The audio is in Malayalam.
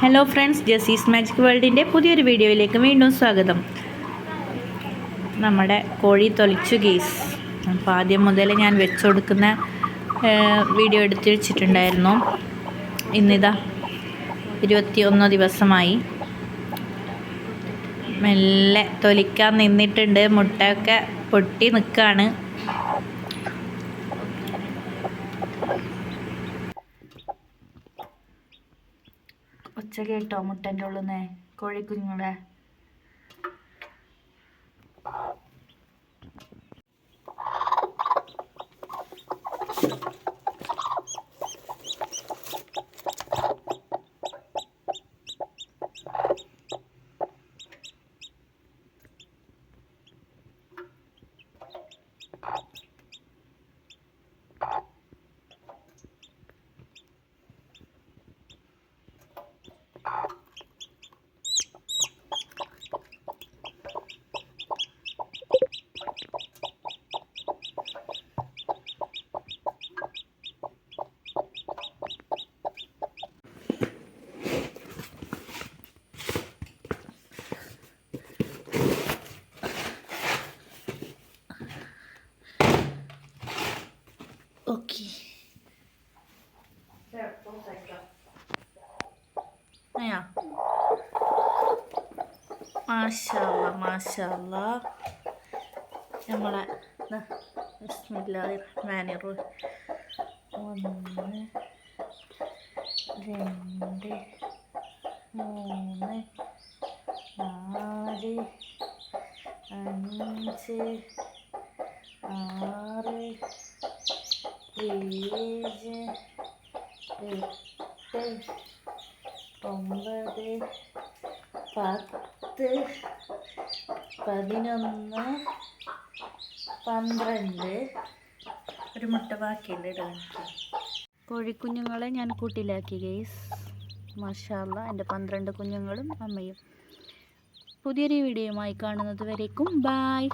ഹലോ ഫ്രണ്ട്സ്, ജസീസ് മാജിക് വേൾഡിൻ്റെ പുതിയൊരു വീഡിയോയിലേക്ക് വീണ്ടും സ്വാഗതം. നമ്മുടെ കോഴി തൊലിച്ചു ഗെയ്സ്. അപ്പോൾ ആദ്യം മുതൽ ഞാൻ വെച്ചു കൊടുക്കുന്ന വീഡിയോ എടുത്ത് വെച്ചിട്ടുണ്ടായിരുന്നു. ഇന്നിതാ 21 ദിവസമായി. മെല്ലെ തൊലിക്കാൻ നിന്നിട്ടുണ്ട്. മുട്ടയൊക്കെ പൊട്ടി നിൽക്കുകയാണ്. ഒച്ച കേട്ടോ മുട്ടൻ്റെ ഉള്ളിൽ കോഴിക്കുഞ്ഞുങ്ങളെ? ഓക്കെ, മാഷാല്ലാ നമ്മളെ ബിസ്മില്ലാഹിർ റഹ്മാനിർ റഹീം. 1 2 3 4 5 6 7 8 9 10 11 12 ഒരു മുട്ട ബാക്കിയുണ്ട് ഇടാൻ. കോഴിക്കുഞ്ഞുങ്ങളെ ഞാൻ കൂട്ടിലാക്കി ഗൈസ്. മാഷാല്ലാ, എൻ്റെ 12 കുഞ്ഞുങ്ങളും അമ്മയും. പുതിയൊരു വീഡിയോയുമായി കാണുന്നത് വരേക്കും ബായ്.